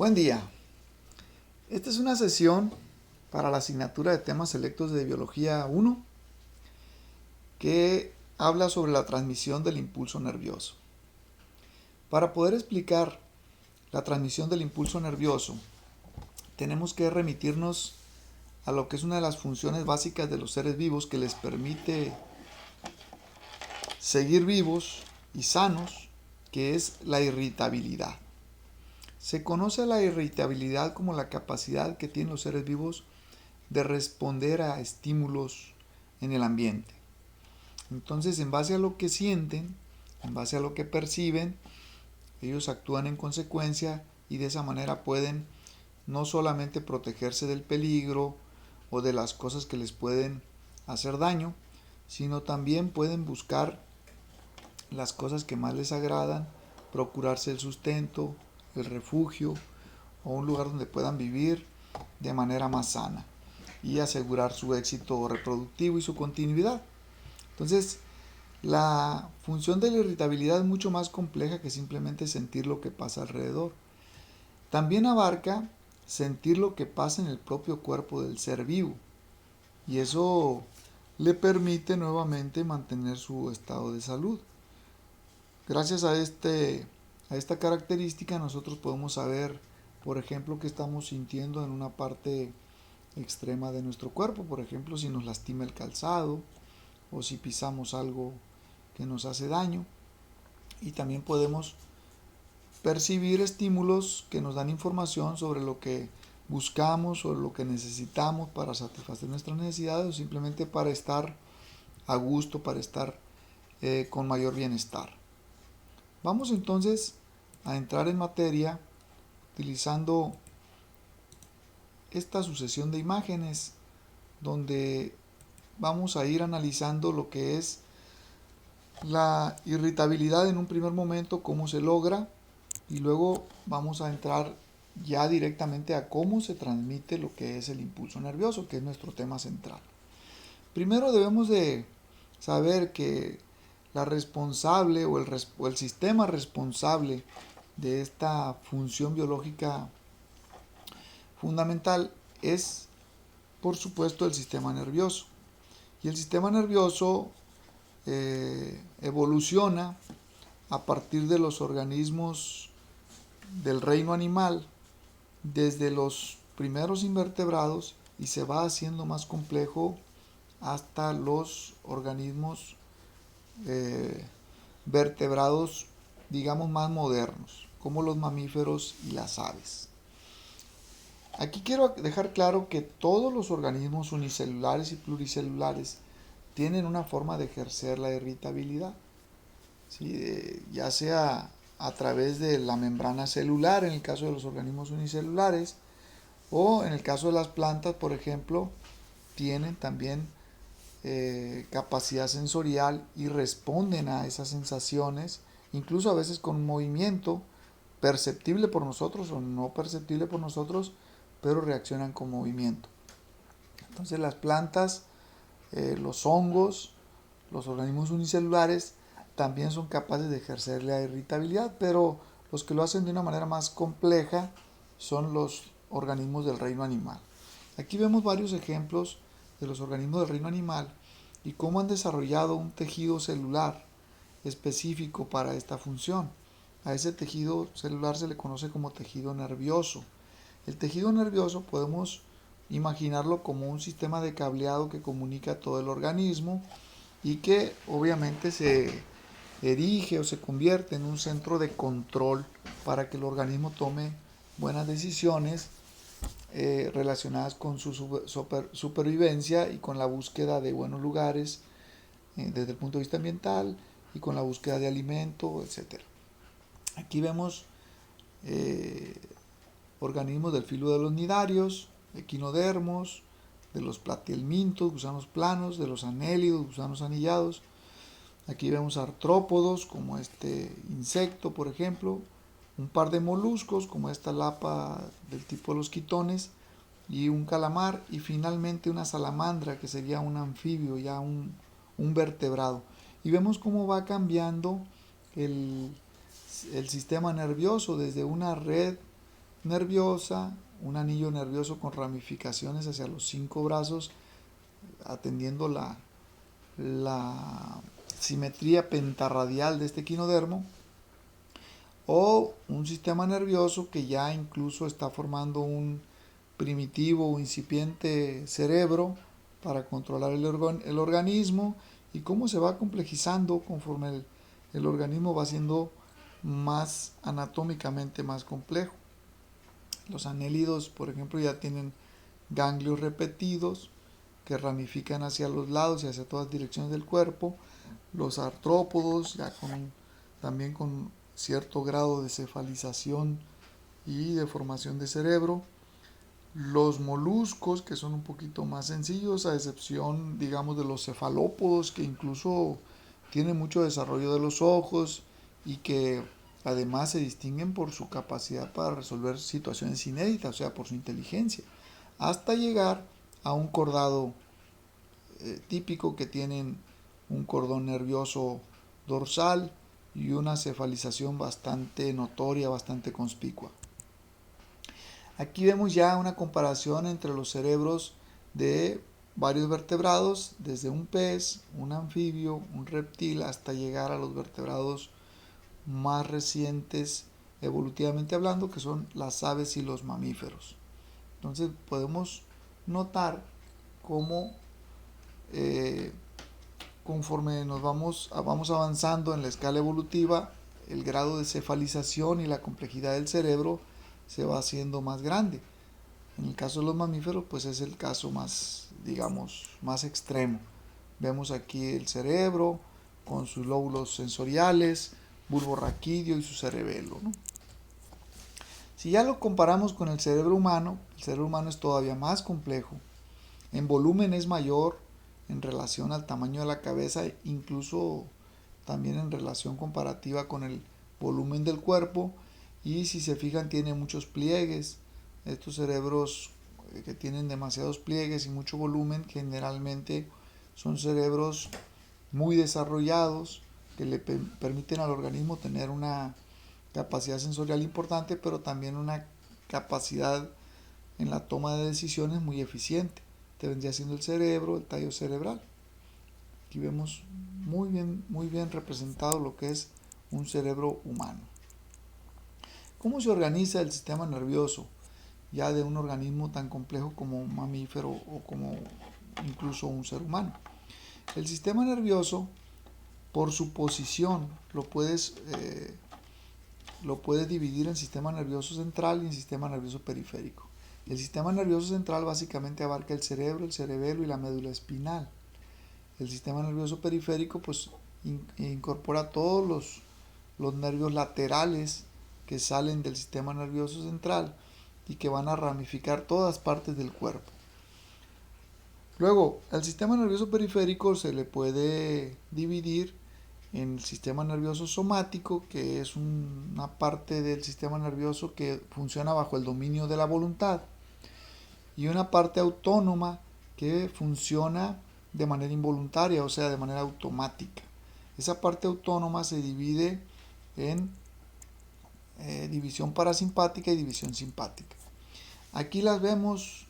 Buen día. Esta es una sesión para la asignatura de temas selectos de Biología 1 que habla sobre la transmisión del impulso nervioso. Para poder explicar la transmisión del impulso nervioso, tenemos que remitirnos a lo que es una de las funciones básicas de los seres vivos que les permite seguir vivos y sanos, que es la irritabilidad. Se conoce la irritabilidad como la capacidad que tienen los seres vivos de responder a estímulos en el ambiente. Entonces, en base a lo que sienten, en base a lo que perciben, ellos actúan en consecuencia y de esa manera pueden no solamente protegerse del peligro o de las cosas que les pueden hacer daño, sino también pueden buscar las cosas que más les agradan, procurarse el sustento, el refugio o un lugar donde puedan vivir de manera más sana y asegurar su éxito reproductivo y su continuidad. Entonces, la función de la irritabilidad es mucho más compleja que simplemente sentir lo que pasa alrededor. También abarca sentir lo que pasa en el propio cuerpo del ser vivo, y eso le permite nuevamente mantener su estado de salud. Gracias a esta característica nosotros podemos saber, por ejemplo, qué estamos sintiendo en una parte extrema de nuestro cuerpo, por ejemplo, si nos lastima el calzado o si pisamos algo que nos hace daño, y también podemos percibir estímulos que nos dan información sobre lo que buscamos o lo que necesitamos para satisfacer nuestras necesidades o simplemente para estar a gusto, para estar con mayor bienestar. Vamos entonces a entrar en materia utilizando esta sucesión de imágenes donde vamos a ir analizando lo que es la irritabilidad en un primer momento, cómo se logra, y luego vamos a entrar ya directamente a cómo se transmite lo que es el impulso nervioso, que es nuestro tema central. Primero debemos de saber que la responsable o el sistema responsable de esta función biológica fundamental es, por supuesto, el sistema nervioso. Y el sistema nervioso evoluciona a partir de los organismos del reino animal, desde los primeros invertebrados, y se va haciendo más complejo hasta los organismos vertebrados, digamos, más modernos, como los mamíferos y las aves. Aquí quiero dejar claro que todos los organismos unicelulares y pluricelulares tienen una forma de ejercer la irritabilidad, ¿sí? Ya sea a través de la membrana celular en el caso de los organismos unicelulares, o en el caso de las plantas, por ejemplo, tienen también capacidad sensorial y responden a esas sensaciones, incluso a veces con un movimiento perceptible por nosotros o no perceptible por nosotros, pero reaccionan con movimiento. Entonces las plantas, los hongos, los organismos unicelulares también son capaces de ejercer la irritabilidad, pero los que lo hacen de una manera más compleja son los organismos del reino animal. Aquí vemos varios ejemplos de los organismos del reino animal y cómo han desarrollado un tejido celular específico para esta función. A ese tejido celular se le conoce como tejido nervioso. El tejido nervioso podemos imaginarlo como un sistema de cableado que comunica todo el organismo y que obviamente se erige o se convierte en un centro de control para que el organismo tome buenas decisiones relacionadas con su supervivencia y con la búsqueda de buenos lugares desde el punto de vista ambiental y con la búsqueda de alimento, etc. Aquí vemos organismos del filo de los cnidarios, equinodermos, de los platihelmintos, gusanos planos, de los anélidos, gusanos anillados. Aquí vemos artrópodos, como este insecto, por ejemplo, un par de moluscos, como esta lapa del tipo de los quitones, y un calamar, y finalmente una salamandra, que sería un anfibio, ya un vertebrado. Y vemos cómo va cambiando el sistema nervioso desde una red nerviosa, un anillo nervioso con ramificaciones hacia los 5 brazos, atendiendo la simetría pentarradial de este equinodermo, o un sistema nervioso que ya incluso está formando un primitivo o incipiente cerebro para controlar el organismo, y cómo se va complejizando conforme el organismo va siendo más anatómicamente más complejo. Los anélidos, por ejemplo, ya tienen ganglios repetidos que ramifican hacia los lados y hacia todas direcciones del cuerpo. Los artrópodos, también con cierto grado de cefalización y de formación de cerebro. Los moluscos, que son un poquito más sencillos, a excepción, digamos, de los cefalópodos, que incluso tienen mucho desarrollo de los ojos y que además se distinguen por su capacidad para resolver situaciones inéditas, o sea, por su inteligencia, hasta llegar a un cordado típico, que tienen un cordón nervioso dorsal y una cefalización bastante notoria, bastante conspicua. Aquí vemos ya una comparación entre los cerebros de varios vertebrados, desde un pez, un anfibio, un reptil, hasta llegar a los vertebrados más recientes evolutivamente hablando, que son las aves y los mamíferos. Entonces podemos notar cómo conforme nos vamos avanzando en la escala evolutiva, el grado de cefalización y la complejidad del cerebro se va haciendo más grande. En el caso de los mamíferos, pues es el caso más, digamos, más extremo. Vemos aquí el cerebro con sus lóbulos sensoriales, bulbo raquídeo y su cerebelo, ¿no? Si ya lo comparamos con el cerebro humano es todavía más complejo. En volumen es mayor en relación al tamaño de la cabeza, incluso también en relación comparativa con el volumen del cuerpo, y si se fijan tiene muchos pliegues. Estos cerebros que tienen demasiados pliegues y mucho volumen generalmente son cerebros muy desarrollados que le permiten al organismo tener una capacidad sensorial importante, pero también una capacidad en la toma de decisiones muy eficiente. Te vendría siendo el cerebro, el tallo cerebral. Aquí vemos muy bien representado lo que es un cerebro humano. ¿Cómo se organiza el sistema nervioso ya de un organismo tan complejo como un mamífero o como incluso un ser humano? El sistema nervioso, por su posición, lo puedes dividir en sistema nervioso central y en sistema nervioso periférico. El sistema nervioso central básicamente abarca el cerebro, el cerebelo y la médula espinal. El sistema nervioso periférico pues incorpora todos los nervios laterales que salen del sistema nervioso central y que van a ramificar todas partes del cuerpo. Luego, al sistema nervioso periférico se le puede dividir en el sistema nervioso somático, que es una parte del sistema nervioso que funciona bajo el dominio de la voluntad, y una parte autónoma que funciona de manera involuntaria, o sea, de manera automática. Esa parte autónoma se divide en división parasimpática y división simpática. Aquí las vemos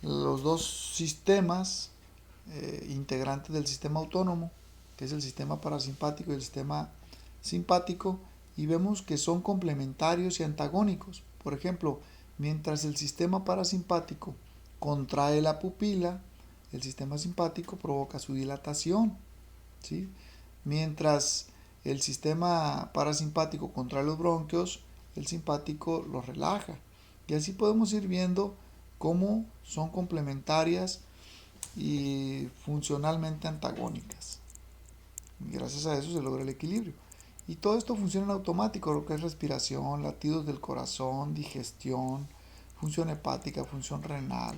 los dos sistemas integrantes del sistema autónomo, que es el sistema parasimpático y el sistema simpático, y vemos que son complementarios y antagónicos. Por ejemplo, mientras el sistema parasimpático contrae la pupila, el sistema simpático provoca su dilatación, ¿sí? Mientras el sistema parasimpático contrae los bronquios, el simpático los relaja. Y así podemos ir viendo cómo son complementarias y funcionalmente antagónicas. Y gracias a eso se logra el equilibrio. Y todo esto funciona en automático, lo que es respiración, latidos del corazón, digestión, función hepática, función renal.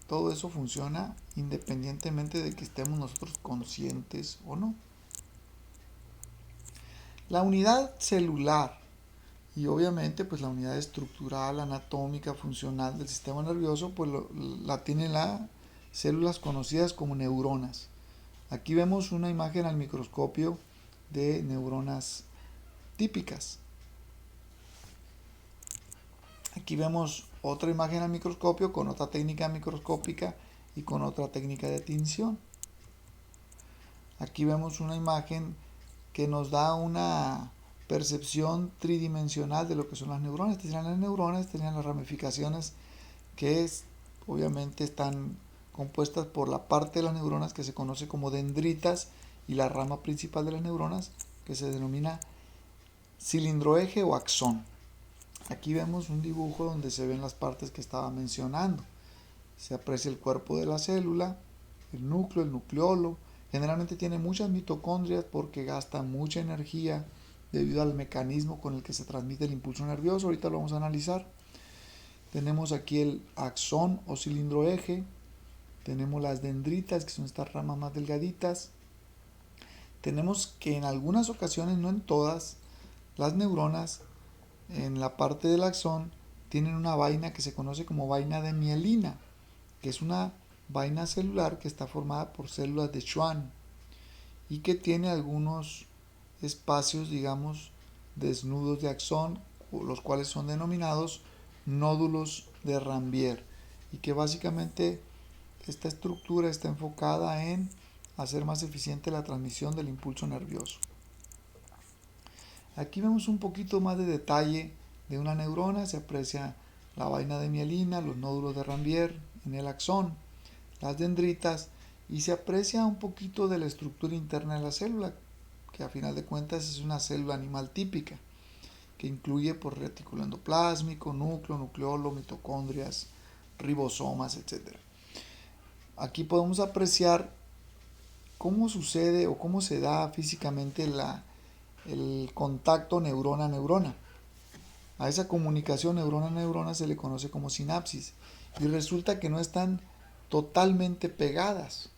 Todo eso funciona independientemente de que estemos nosotros conscientes o no. La unidad celular y obviamente pues la unidad estructural, anatómica, funcional del sistema nervioso pues la tienen las células conocidas como neuronas. Aquí vemos una imagen al microscopio de neuronas típicas. Aquí vemos otra imagen al microscopio con otra técnica microscópica y con otra técnica de tinción. Aquí vemos una imagen que nos da una percepción tridimensional de lo que son las neuronas. Estas las neuronas, tenían las ramificaciones que obviamente están compuestas por la parte de las neuronas que se conoce como dendritas y la rama principal de las neuronas que se denomina cilindroeje o axón. Aquí vemos un dibujo donde se ven las partes que estaba mencionando. Se aprecia el cuerpo de la célula, el núcleo, el nucleolo. Generalmente tiene muchas mitocondrias porque gasta mucha energía debido al mecanismo con el que se transmite el impulso nervioso. Ahorita lo vamos a analizar. Tenemos aquí el axón o cilindroeje. Tenemos las dendritas, que son estas ramas más delgaditas. Tenemos que en algunas ocasiones, no en todas, las neuronas en la parte del axón tienen una vaina que se conoce como vaina de mielina, que es una vaina celular que está formada por células de Schwann y que tiene algunos espacios, digamos, desnudos de axón, los cuales son denominados nódulos de Ranvier, y que básicamente esta estructura está enfocada en hacer más eficiente la transmisión del impulso nervioso. Aquí vemos un poquito más de detalle de una neurona. Se aprecia la vaina de mielina, los nódulos de Ranvier en el axón, las dendritas, y se aprecia un poquito de la estructura interna de la célula, que a final de cuentas es una célula animal típica, que incluye por retículo endoplásmico, núcleo, nucleolo, mitocondrias, ribosomas, etc. Aquí podemos apreciar cómo sucede o cómo se da físicamente el contacto neurona-neurona. A esa comunicación neurona-neurona se le conoce como sinapsis, y resulta que no están totalmente pegadas.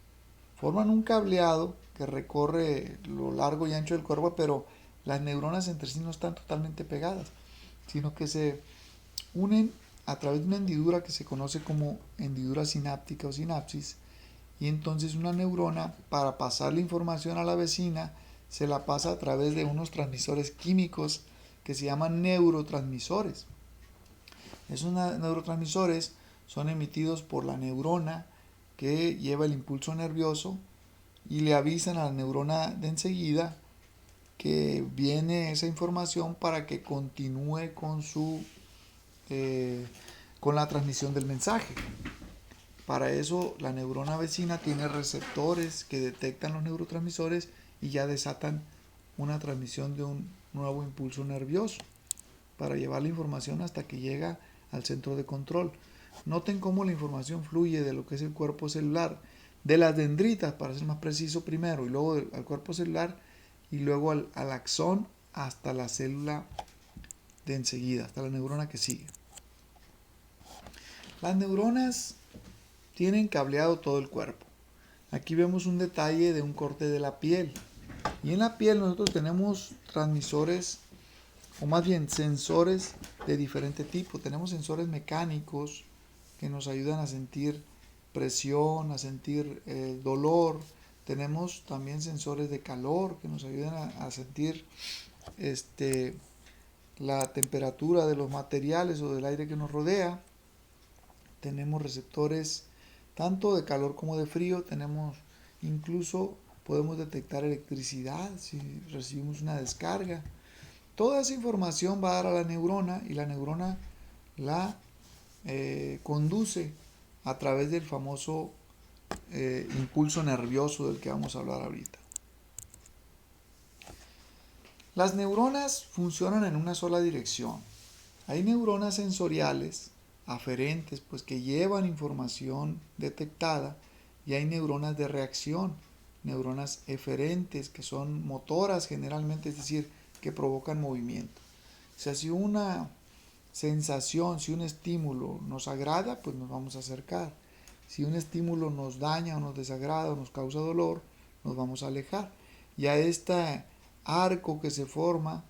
Forman un cableado que recorre lo largo y ancho del cuerpo, pero las neuronas entre sí no están totalmente pegadas, sino que se unen a través de una hendidura que se conoce como hendidura sináptica o sinapsis, y entonces una neurona, para pasar la información a la vecina, se la pasa a través de unos transmisores químicos que se llaman neurotransmisores. Esos neurotransmisores son emitidos por la neurona que lleva el impulso nervioso y le avisan a la neurona de enseguida que viene esa información para que continúe con la transmisión del mensaje. Para eso la neurona vecina tiene receptores que detectan los neurotransmisores y ya desatan una transmisión de un nuevo impulso nervioso para llevar la información hasta que llega al centro de control. Noten cómo la información fluye de lo que es el cuerpo celular, de las dendritas, para ser más preciso primero, y luego al cuerpo celular, y luego al axón hasta la célula de enseguida, hasta la neurona que sigue. Las neuronas tienen cableado todo el cuerpo. Aquí vemos un detalle de un corte de la piel. Y en la piel nosotros tenemos transmisores, o más bien sensores de diferente tipo. Tenemos sensores mecánicos que nos ayudan a sentir presión, a sentir dolor. Tenemos también sensores de calor que nos ayudan a sentir la temperatura de los materiales o del aire que nos rodea. Tenemos receptores tanto de calor como de frío. Incluso podemos detectar electricidad si recibimos una descarga. Toda esa información va a dar a la neurona y la neurona la conduce a través del famoso impulso nervioso del que vamos a hablar ahorita. Las neuronas funcionan en una sola dirección. Hay neuronas sensoriales aferentes, pues que llevan información detectada, y hay neuronas de reacción, neuronas eferentes, que son motoras generalmente, es decir, que provocan movimiento. O sea, si una sensación, si un estímulo nos agrada, pues nos vamos a acercar. Si un estímulo nos daña o nos desagrada o nos causa dolor, nos vamos a alejar. Y a este arco que se forma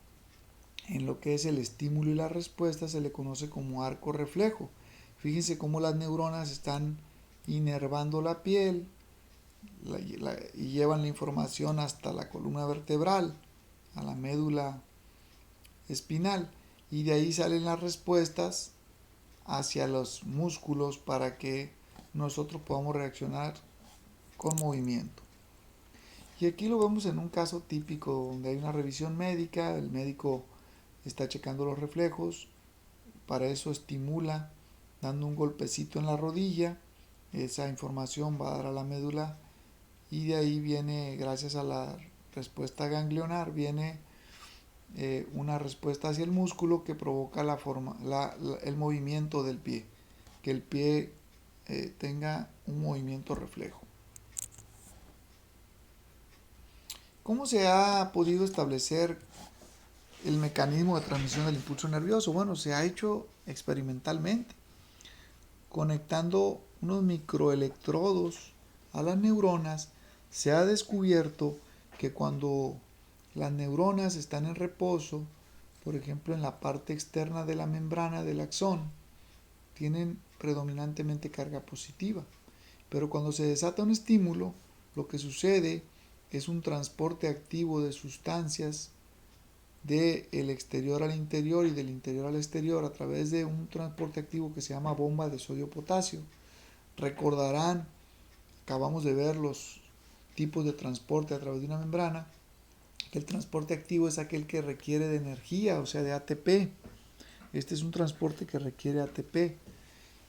en lo que es el estímulo y la respuesta se le conoce como arco reflejo. Fíjense cómo las neuronas están inervando la piel y llevan la información hasta la columna vertebral, a la médula espinal, y de ahí salen las respuestas hacia los músculos para que nosotros podamos reaccionar con movimiento. Y aquí lo vemos en un caso típico donde hay una revisión médica, el médico está checando los reflejos, para eso estimula dando un golpecito en la rodilla, esa información va a dar a la médula y de ahí viene, gracias a la respuesta ganglionar, viene una respuesta hacia el músculo que provoca el movimiento del pie, que el pie tenga un movimiento reflejo. ¿Cómo se ha podido establecer el mecanismo de transmisión del impulso nervioso? Bueno, se ha hecho experimentalmente, conectando unos microelectrodos a las neuronas. Se ha descubierto que cuando las neuronas están en reposo, por ejemplo en la parte externa de la membrana del axón, tienen predominantemente carga positiva. Pero cuando se desata un estímulo, lo que sucede es un transporte activo de sustancias del exterior al interior y del interior al exterior a través de un transporte activo que se llama bomba de sodio-potasio. Recordarán, acabamos de ver los tipos de transporte a través de una membrana, que el transporte activo es aquel que requiere de energía, o sea, de ATP. Este es un transporte que requiere ATP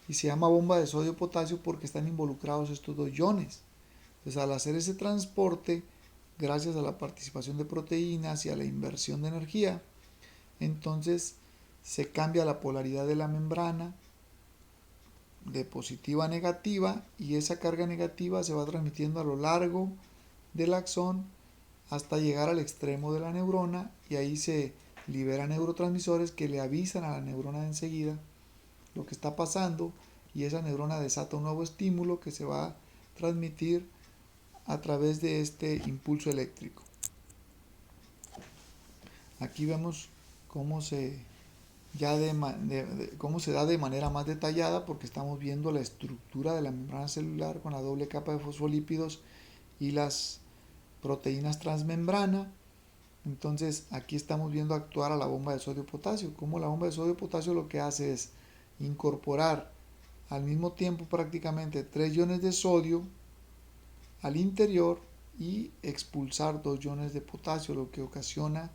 y se llama bomba de sodio-potasio porque están involucrados estos dos iones. Entonces, al hacer ese transporte, gracias a la participación de proteínas y a la inversión de energía, entonces se cambia la polaridad de la membrana de positiva a negativa y esa carga negativa se va transmitiendo a lo largo del axón hasta llegar al extremo de la neurona y ahí se liberan neurotransmisores que le avisan a la neurona de enseguida lo que está pasando y esa neurona desata un nuevo estímulo que se va a transmitir a través de este impulso eléctrico. Aquí vemos cómo cómo se da de manera más detallada porque estamos viendo la estructura de la membrana celular con la doble capa de fosfolípidos y las proteínas transmembrana. Entonces aquí estamos viendo actuar a la bomba de sodio-potasio. Como la bomba de sodio-potasio lo que hace es incorporar al mismo tiempo prácticamente 3 iones de sodio al interior y expulsar 2 iones de potasio, lo que ocasiona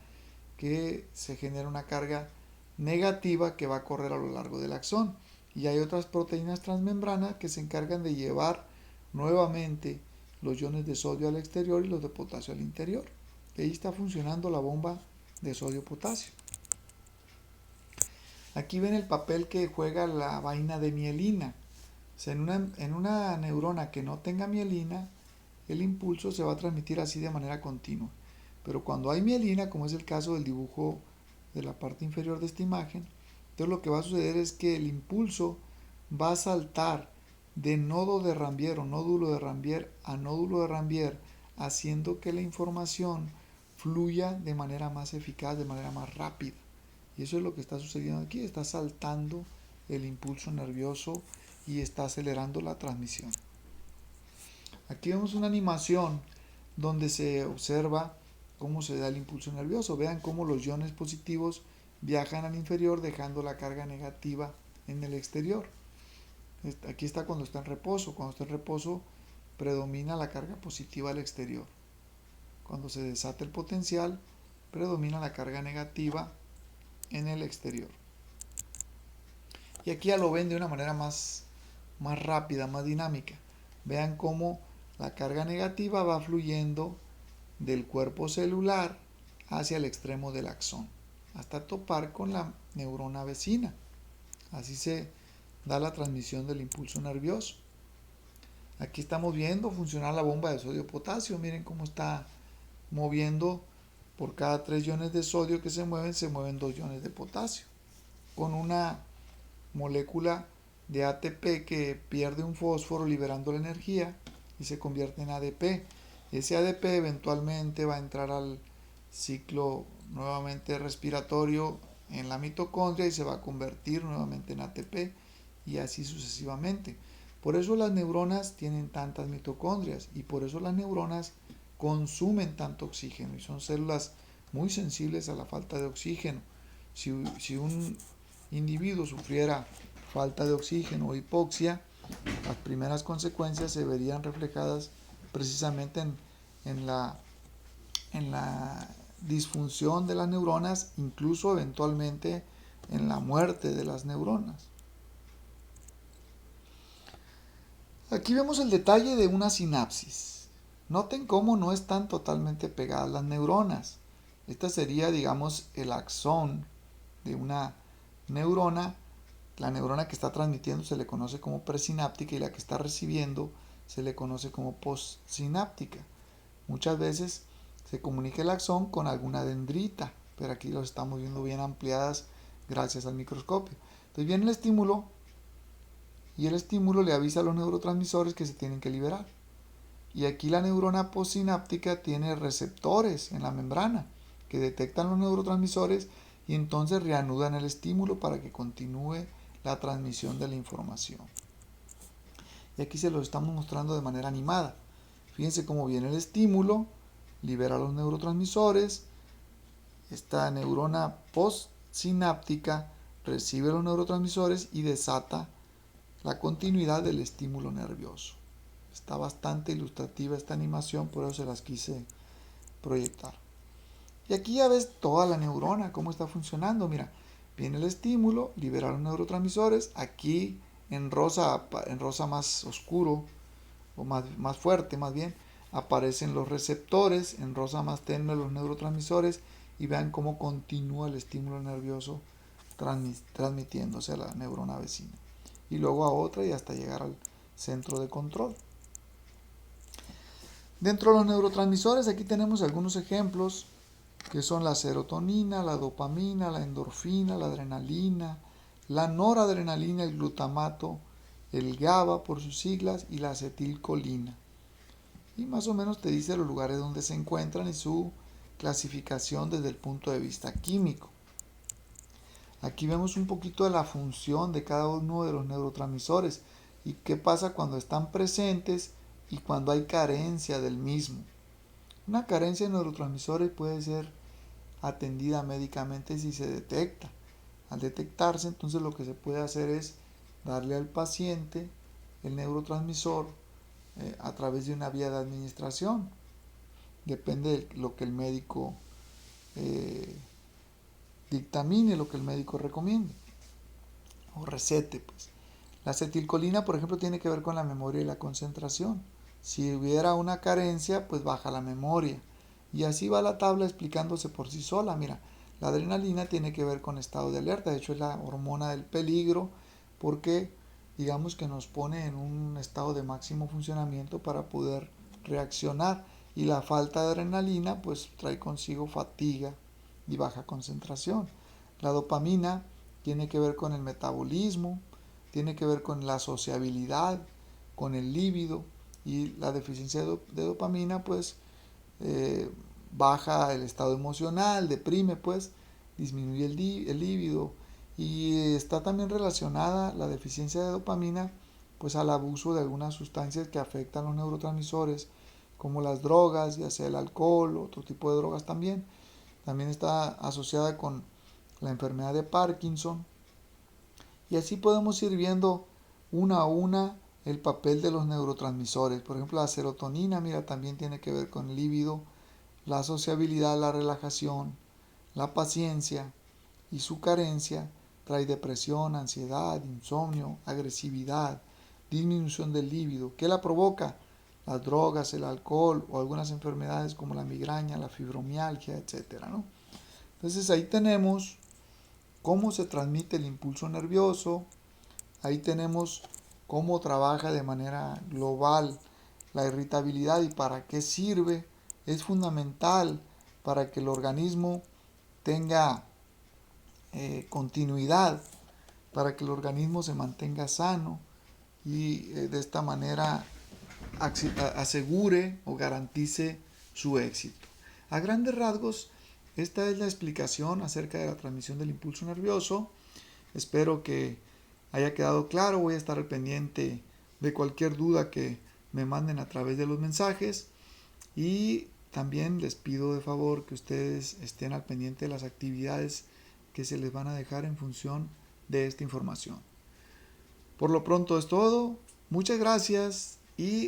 que se genera una carga negativa que va a correr a lo largo del axón. Y hay otras proteínas transmembrana que se encargan de llevar nuevamente los iones de sodio al exterior y los de potasio al interior. Y ahí está funcionando la bomba de sodio-potasio. Aquí ven el papel que juega la vaina de mielina. O sea, en una neurona que no tenga mielina, el impulso se va a transmitir así de manera continua. Pero cuando hay mielina, como es el caso del dibujo de la parte inferior de esta imagen, entonces lo que va a suceder es que el impulso va a saltar de nodo de Rambier o nódulo de Rambier a nódulo de Rambier, haciendo que la información fluya de manera más eficaz, de manera más rápida. Y eso es lo que está sucediendo aquí, está saltando el impulso nervioso y está acelerando la transmisión. Aquí vemos una animación donde se observa cómo se da el impulso nervioso. Vean cómo los iones positivos viajan al inferior dejando la carga negativa en el exterior. Aquí está cuando está en reposo. Cuando está en reposo predomina la carga positiva al exterior. Cuando se desata el potencial predomina la carga negativa en el exterior. Y aquí ya lo ven de una manera más rápida, más dinámica. Vean cómo la carga negativa va fluyendo del cuerpo celular hacia el extremo del axón, hasta topar con la neurona vecina. Así se da la transmisión del impulso nervioso. Aquí estamos viendo funcionar la bomba de sodio-potasio. Miren cómo está moviendo por cada 3 iones de sodio que se mueven 2 iones de potasio. Con una molécula de ATP que pierde un fósforo liberando la energía y se convierte en ADP. Ese ADP eventualmente va a entrar al ciclo nuevamente respiratorio en la mitocondria y se va a convertir nuevamente en ATP y así sucesivamente. Por eso las neuronas tienen tantas mitocondrias y por eso las neuronas consumen tanto oxígeno y son células muy sensibles a la falta de oxígeno. Si un individuo sufriera falta de oxígeno o hipoxia, las primeras consecuencias se verían reflejadas precisamente en la disfunción de las neuronas, incluso eventualmente en la muerte de las neuronas. Aquí vemos el detalle de una sinapsis. Noten cómo no están totalmente pegadas las neuronas. Esta sería, digamos, el axón de una neurona. La neurona que está transmitiendo se le conoce como presináptica y la que está recibiendo se le conoce como postsináptica. Muchas veces se comunica el axón con alguna dendrita, pero aquí lo estamos viendo bien ampliadas gracias al microscopio. Entonces viene el estímulo y el estímulo le avisa a los neurotransmisores que se tienen que liberar. Y aquí la neurona postsináptica tiene receptores en la membrana que detectan los neurotransmisores y entonces reanudan el estímulo para que continúe la transmisión de la información. Y aquí se lo estamos mostrando de manera animada. Fíjense cómo viene el estímulo, libera los neurotransmisores, esta neurona postsináptica recibe los neurotransmisores y desata la continuidad del estímulo nervioso. Está bastante ilustrativa esta animación, por eso se las quise proyectar. Y aquí ya ves toda la neurona, cómo está funcionando. Mira, viene el estímulo, libera los neurotransmisores. Aquí en rosa más oscuro, o más fuerte más bien, aparecen los receptores, en rosa más tenue los neurotransmisores, y vean cómo continúa el estímulo nervioso transmitiéndose a la neurona vecina. Y luego a otra y hasta llegar al centro de control. Dentro de los neurotransmisores aquí tenemos algunos ejemplos que son la serotonina, la dopamina, la endorfina, la adrenalina, la noradrenalina, el glutamato, el GABA por sus siglas y la acetilcolina. Y más o menos te dice los lugares donde se encuentran y su clasificación desde el punto de vista químico. Aquí vemos un poquito de la función de cada uno de los neurotransmisores y qué pasa cuando están presentes y cuando hay carencia del mismo. Una carencia de neurotransmisores puede ser atendida médicamente si se detecta. Al detectarse, entonces lo que se puede hacer es darle al paciente el neurotransmisor a través de una vía de administración. Depende de lo que el médico dictamine, lo que el médico recomiende o recete, pues. La acetilcolina, por ejemplo, tiene que ver con la memoria y la concentración. Si hubiera una carencia, pues baja la memoria. Y así va la tabla explicándose por sí sola. Mira, la adrenalina tiene que ver con estado de alerta. De hecho, es la hormona del peligro porque, digamos que nos pone en un estado de máximo funcionamiento para poder reaccionar. Y la falta de adrenalina, pues trae consigo fatiga y baja concentración. La dopamina tiene que ver con el metabolismo, tiene que ver con la sociabilidad, con el líbido, y la deficiencia de dopamina pues baja el estado emocional, deprime pues, disminuye el líbido, y está también relacionada la deficiencia de dopamina pues al abuso de algunas sustancias que afectan los neurotransmisores como las drogas, ya sea el alcohol, otro tipo de drogas también. También está asociada con la enfermedad de Parkinson. Y así podemos ir viendo una a una el papel de los neurotransmisores. Por ejemplo, la serotonina, mira, también tiene que ver con el líbido, la sociabilidad, la relajación, la paciencia, y su carencia trae depresión, ansiedad, insomnio, agresividad, disminución del líbido. ¿Qué la provoca? Las drogas, el alcohol o algunas enfermedades como la migraña, la fibromialgia, etc., ¿no? Entonces ahí tenemos cómo se transmite el impulso nervioso, ahí tenemos cómo trabaja de manera global la irritabilidad y para qué sirve. Es fundamental para que el organismo tenga continuidad, para que el organismo se mantenga sano y de esta manera asegure o garantice su éxito. A grandes rasgos, esta es la explicación acerca de la transmisión del impulso nervioso. Espero que haya quedado claro. Voy a estar al pendiente de cualquier duda que me manden a través de los mensajes, y también les pido de favor que ustedes estén al pendiente de las actividades que se les van a dejar en función de esta información. Por lo pronto es todo. Muchas gracias y